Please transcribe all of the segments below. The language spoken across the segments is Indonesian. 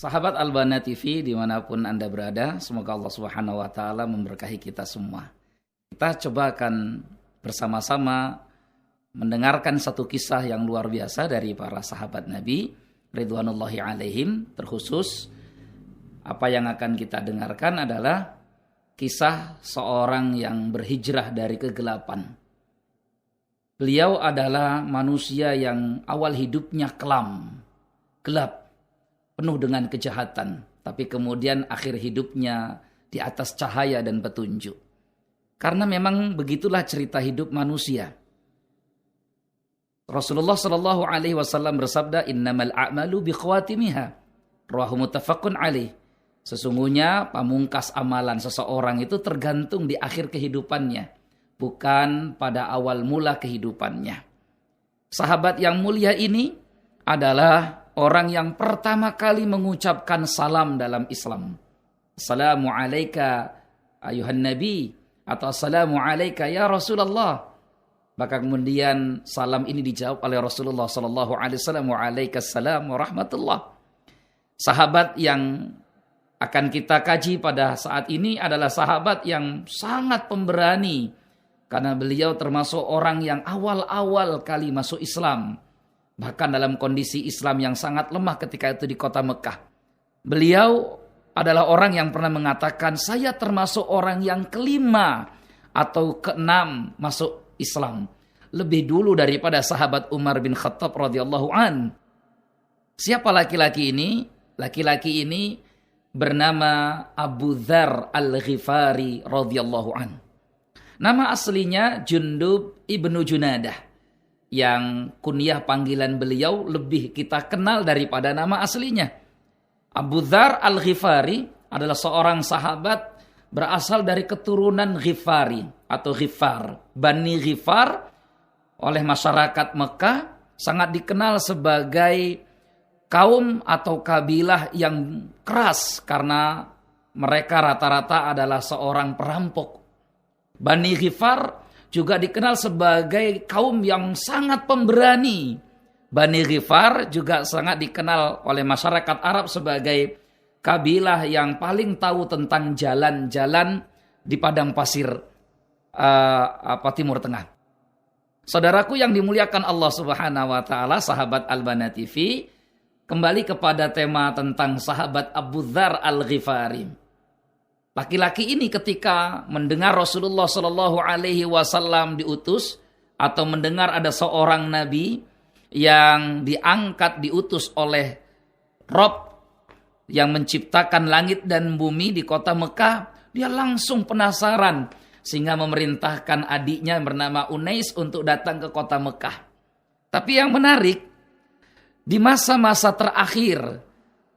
Sahabat Albana TV dimanapun Anda berada, semoga Allah Subhanahu wa Ta'ala memberkahi kita semua. Kita coba akan bersama-sama mendengarkan satu kisah yang luar biasa dari para sahabat Nabi Ridwanullahi alaihim. Terkhusus apa yang akan kita dengarkan adalah kisah seorang yang berhijrah dari kegelapan. Beliau adalah manusia yang awal hidupnya kelam, gelap, penuh dengan kejahatan, tapi kemudian akhir hidupnya di atas cahaya dan petunjuk. Karena memang begitulah cerita hidup manusia. Rasulullah Shallallahu Alaihi Wasallam bersabda, "Innamal a'malu bikhawatimiha." Rawahu muttafaqun alaih. Sesungguhnya pamungkas amalan seseorang itu tergantung di akhir kehidupannya, bukan pada awal mula kehidupannya. Sahabat yang mulia ini adalah orang yang pertama kali mengucapkan salam dalam Islam. Assalamu alayka ayuhan nabi, atau assalamu alayka ya Rasulullah. Maka kemudian salam ini dijawab oleh Rasulullah sallallahu alaihi wasallam, wa alaikassalam wa rahmatullah. Sahabat yang akan kita kaji pada saat ini adalah sahabat yang sangat pemberani, karena beliau termasuk orang yang awal-awal kali masuk Islam. Bahkan dalam kondisi Islam yang sangat lemah ketika itu di kota Mekah. Beliau adalah orang yang pernah mengatakan, saya termasuk orang yang kelima atau keenam masuk Islam. Lebih dulu daripada sahabat Umar bin Khattab radhiyallahu an. Siapa laki-laki ini? Laki-laki ini bernama Abu Dzar Al-Ghifari radhiyallahu an. Nama aslinya Jundub ibnu Junadah, yang kunyah panggilan beliau lebih kita kenal daripada nama aslinya. Abu Dzar Al-Ghifari adalah seorang sahabat berasal dari keturunan Ghifari atau Ghifar. Bani Ghifar oleh masyarakat Mekah sangat dikenal sebagai kaum atau kabilah yang keras karena mereka rata-rata adalah seorang perampok. Bani Ghifar juga dikenal sebagai kaum yang sangat pemberani. Bani Ghifar juga sangat dikenal oleh masyarakat Arab sebagai kabilah yang paling tahu tentang jalan-jalan di padang pasir Timur Tengah. Saudaraku yang dimuliakan Allah Subhanahu wa Ta'ala, sahabat Albana TV, kembali kepada tema tentang sahabat Abu Dzar Al-Ghifari. Laki-laki ini ketika mendengar Rasulullah Shallallahu Alaihi Wasallam diutus, atau mendengar ada seorang nabi yang diangkat diutus oleh Rob yang menciptakan langit dan bumi di kota Mekah, dia langsung penasaran sehingga memerintahkan adiknya bernama Unais untuk datang ke kota Mekah. Tapi yang menarik, di masa-masa terakhir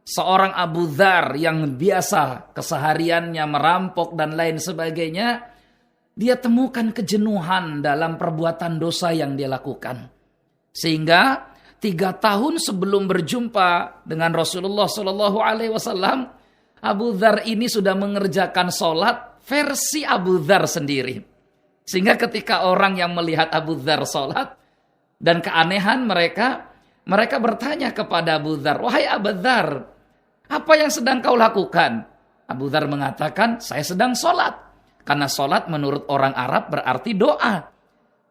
seorang Abu Dzar yang biasa kesehariannya merampok dan lain sebagainya, dia temukan kejenuhan dalam perbuatan dosa yang dia lakukan. Sehingga 3 tahun sebelum berjumpa dengan Rasulullah Shallallahu Alaihi Wasallam, Abu Dzar ini sudah mengerjakan sholat versi Abu Dzar sendiri. Sehingga ketika orang yang melihat Abu Dzar sholat dan keanehan mereka bertanya kepada Abu Dzar, wahai Abu Dzar, apa yang sedang kau lakukan? Abu Dzar mengatakan, saya sedang sholat. Karena sholat menurut orang Arab berarti doa.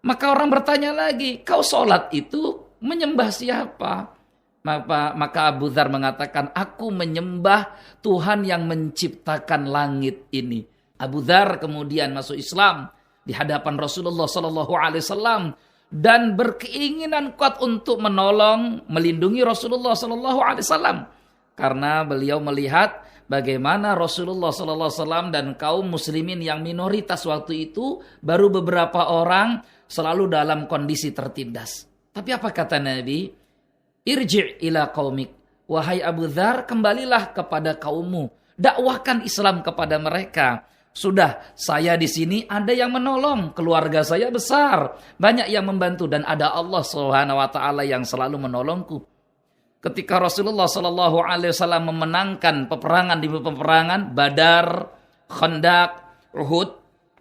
Maka orang bertanya lagi, kau sholat itu menyembah siapa? Maka Abu Dzar mengatakan, aku menyembah Tuhan yang menciptakan langit ini. Abu Dzar kemudian masuk Islam di hadapan Rasulullah SAW dan berkeinginan kuat untuk menolong, melindungi Rasulullah SAW. Karena beliau melihat bagaimana Rasulullah SAW dan kaum muslimin yang minoritas waktu itu baru beberapa orang selalu dalam kondisi tertindas. Tapi apa kata Nabi? Irji' ila qaumik. Wahai Abu Dzar, kembalilah kepada kaummu. Dakwahkan Islam kepada mereka. Sudah, saya di sini ada yang menolong, keluarga saya besar, banyak yang membantu dan ada Allah Subhanahu wa Ta'ala yang selalu menolongku. Ketika Rasulullah Shallallahu Alaihi Wasallam memenangkan peperangan di peperangan Badar, Khandaq, Uhud,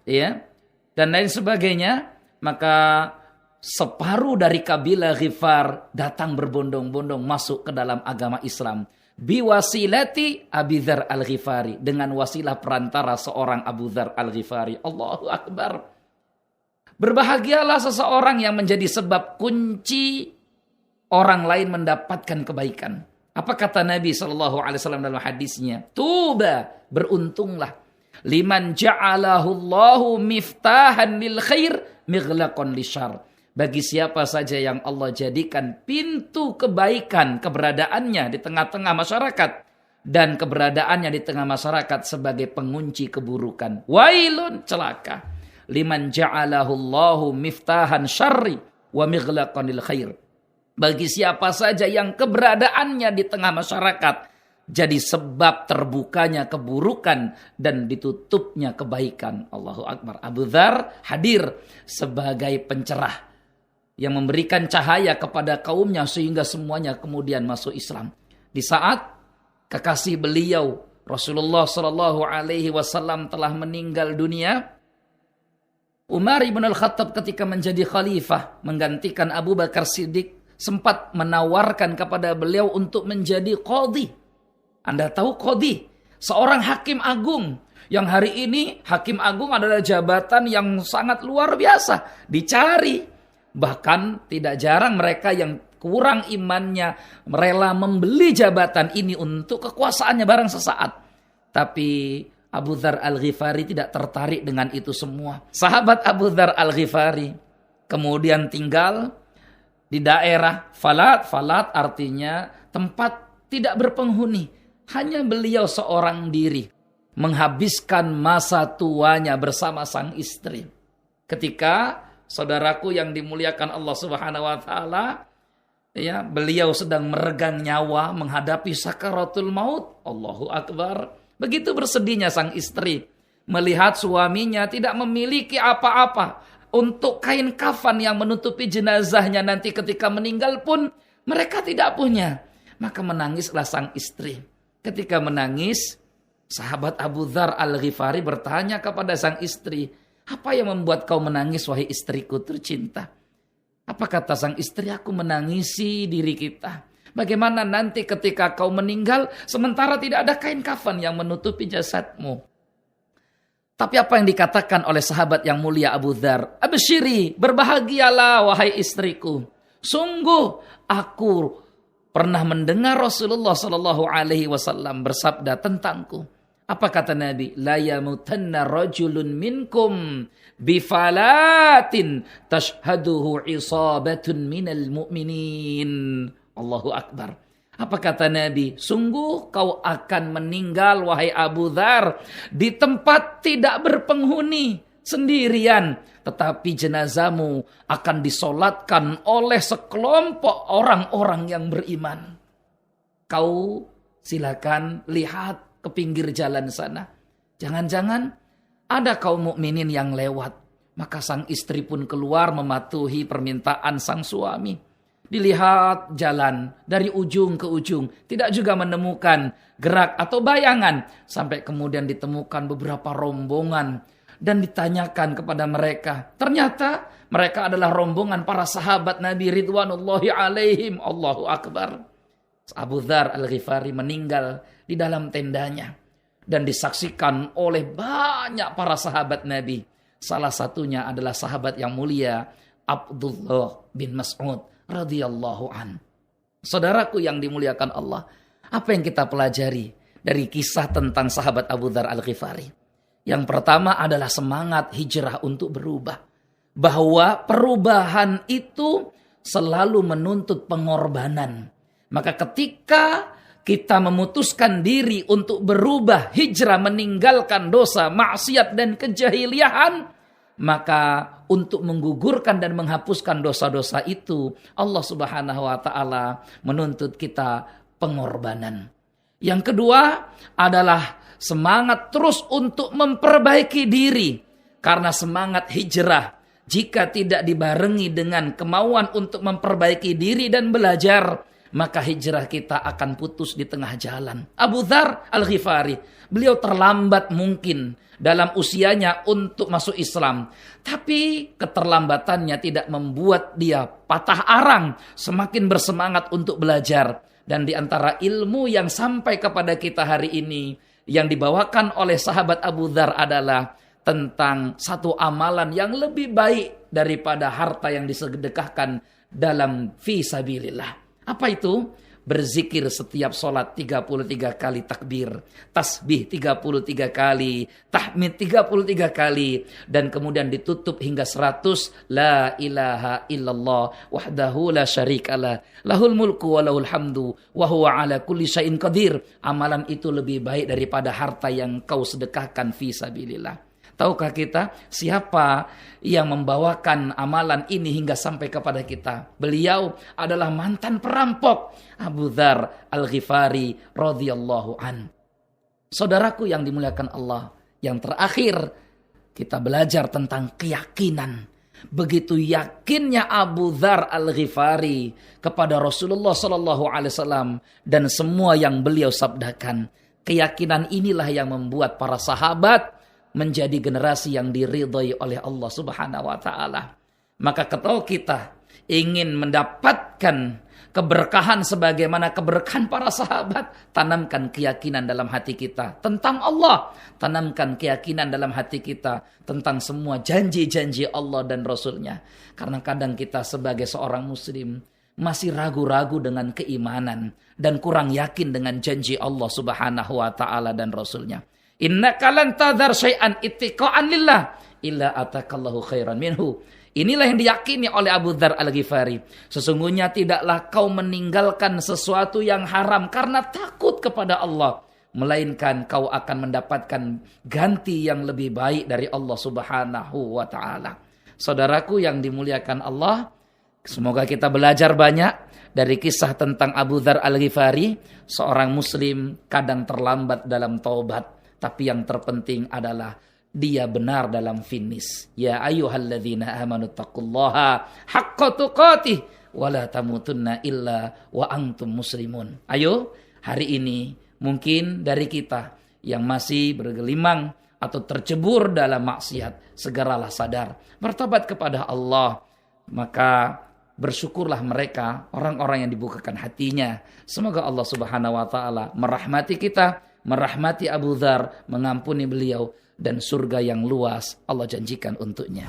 ya, dan lain sebagainya, maka separuh dari kabilah Ghifar datang berbondong-bondong masuk ke dalam agama Islam. biwasilati Abi Dzar Al-Ghifari, dengan wasilah perantara seorang Abu Dzar Al-Ghifari. Allahu Akbar. Berbahagialah seseorang yang menjadi sebab kunci orang lain mendapatkan kebaikan. Apa kata Nabi SAW dalam hadisnya? Tuba, beruntunglah. Liman ja'alahu Allahu miftahan lil khair mighlaqan lisyarr. Bagi siapa saja yang Allah jadikan pintu kebaikan, keberadaannya di tengah-tengah masyarakat, dan keberadaannya di tengah masyarakat sebagai pengunci keburukan. Wailun, celaka. Liman ja'alahu Allahu miftahan syarri wa mighlaqan lil khair. Bagi siapa saja yang keberadaannya di tengah masyarakat jadi sebab terbukanya keburukan dan ditutupnya kebaikan. Allahu Akbar. Abu Dzar hadir sebagai pencerah yang memberikan cahaya kepada kaumnya sehingga semuanya kemudian masuk Islam. Di saat kekasih beliau Rasulullah SAW telah meninggal dunia, Umar ibn al-Khattab ketika menjadi khalifah menggantikan Abu Bakar Siddiq sempat menawarkan kepada beliau untuk menjadi qadhi. Anda tahu qadhi? Seorang hakim agung. Yang hari ini hakim agung adalah jabatan yang sangat luar biasa. Dicari. Bahkan tidak jarang mereka yang kurang imannya rela membeli jabatan ini untuk kekuasaannya barang sesaat. Tapi Abu Dzar Al-Ghifari tidak tertarik dengan itu semua. Sahabat Abu Dzar Al-Ghifari kemudian tinggal di daerah Falat. Falat artinya tempat tidak berpenghuni. Hanya beliau seorang diri. Menghabiskan masa tuanya bersama sang istri. Ketika saudaraku yang dimuliakan Allah Subhanahu wa taala, ya, beliau sedang meregang nyawa menghadapi sakaratul maut. Allahu Akbar. Begitu bersedihnya sang istri melihat suaminya tidak memiliki apa-apa. Untuk kain kafan yang menutupi jenazahnya nanti ketika meninggal pun mereka tidak punya. Maka menangislah sang istri. Ketika menangis, sahabat Abu Dzar Al-Ghifari bertanya kepada sang istri, "Apa yang membuat kau menangis, wahai istriku tercinta?" Apa kata sang istri? "Aku menangisi diri kita. Bagaimana nanti ketika kau meninggal sementara tidak ada kain kafan yang menutupi jasadmu?" Tapi apa yang dikatakan oleh sahabat yang mulia Abu Dzar? "Absyiri, berbahagialah wahai istriku. Sungguh aku pernah mendengar Rasulullah SAW bersabda tentangku." Apa kata Nabi? "La yamutanna rajulun minkum bifalatin tashhaduhu isabatun minal mu'minin." Allahu Akbar. Apa kata Nabi? "Sungguh kau akan meninggal wahai Abu Dzar di tempat tidak berpenghuni, sendirian. Tetapi jenazahmu akan disolatkan oleh sekelompok orang-orang yang beriman." Kau silakan lihat ke pinggir jalan sana. Jangan-jangan ada kaum mukminin yang lewat. Maka sang istri pun keluar mematuhi permintaan sang suami. Dilihat jalan dari ujung ke ujung. Tidak juga menemukan gerak atau bayangan. Sampai kemudian ditemukan beberapa rombongan. Dan ditanyakan kepada mereka. Ternyata mereka adalah rombongan para sahabat Nabi Ridwanullahi alaihim. Allahu Akbar. Abu Dzar Al-Ghifari meninggal di dalam tendanya. Dan disaksikan oleh banyak para sahabat Nabi. Salah satunya adalah sahabat yang mulia Abdullah bin Mas'ud radhiyallahu an. Saudaraku yang dimuliakan Allah, apa yang kita pelajari dari kisah tentang sahabat Abu Dzar Al-Ghifari? Yang pertama adalah semangat hijrah untuk berubah. Bahwa perubahan itu selalu menuntut pengorbanan. Maka ketika kita memutuskan diri untuk berubah, hijrah, meninggalkan dosa, maksiat dan kejahiliahan, maka untuk menggugurkan dan menghapuskan dosa-dosa itu, Allah Subhanahu wa taala menuntut kita pengorbanan. Yang kedua adalah semangat terus untuk memperbaiki diri. Karena semangat hijrah jika tidak dibarengi dengan kemauan untuk memperbaiki diri dan belajar, maka hijrah kita akan putus di tengah jalan. Abu Dzar Al-Ghifari, beliau terlambat mungkin dalam usianya untuk masuk Islam. Tapi keterlambatannya tidak membuat dia patah arang, semakin bersemangat untuk belajar. Dan di antara ilmu yang sampai kepada kita hari ini, yang dibawakan oleh sahabat Abu Dzar adalah tentang satu amalan yang lebih baik daripada harta yang disedekahkan dalam fi sabilillah. Apa itu? Berzikir setiap sholat 33 kali takbir, tasbih 33 kali, tahmid 33 kali, dan kemudian ditutup hingga 100, la ilaha illallah wahdahu la syarikalah, lahul mulku wa lahul hamdu wa huwa ala kulli syai'in qadir. Amalan itu lebih baik daripada harta yang kau sedekahkan fi sabilillah. Tahukah kita siapa yang membawakan amalan ini hingga sampai kepada kita? Beliau adalah mantan perampok Abu Dzar Al-Ghifari radhiyallahu an. Saudaraku yang dimuliakan Allah, yang terakhir kita belajar tentang keyakinan. Begitu yakinnya Abu Dzar Al-Ghifari kepada Rasulullah sallallahu alaihi wasallam dan semua yang beliau sabdakan. Keyakinan inilah yang membuat para sahabat menjadi generasi yang diridhai oleh Allah Subhanahu wa taala. Maka kalau kita ingin mendapatkan keberkahan sebagaimana keberkahan para sahabat, tanamkan keyakinan dalam hati kita tentang Allah, tanamkan keyakinan dalam hati kita tentang semua janji-janji Allah dan Rasul-Nya. Karena kadang kita sebagai seorang muslim masih ragu-ragu dengan keimanan dan kurang yakin dengan janji Allah Subhanahu wa taala dan Rasul-Nya. Innaka lan tadhar syai'an ittiqa'an lillah illa atakallahu khairan minhu. Inilah yang diyakini oleh Abu Dzar Al-Ghifari. Sesungguhnya tidaklah kau meninggalkan sesuatu yang haram karena takut kepada Allah, melainkan kau akan mendapatkan ganti yang lebih baik dari Allah Subhanahu wa taala. Saudaraku yang dimuliakan Allah, semoga kita belajar banyak dari kisah tentang Abu Dzar Al-Ghifari. Seorang muslim kadang terlambat dalam taubat, tapi yang terpenting adalah dia benar dalam finish. Ya ayyuhalladzina amanu taqullaha haqqa tuqatih wa la tamutunna illa wa antum muslimun. Ayo, hari ini mungkin dari kita yang masih bergelimang atau tercebur dalam maksiat, segeralah sadar, bertobat kepada Allah. Maka bersyukurlah mereka, orang-orang yang dibukakan hatinya. Semoga Allah Subhanahu wa taala merahmati kita, merahmati Abu Dzar, mengampuni beliau, dan surga yang luas Allah janjikan untuknya.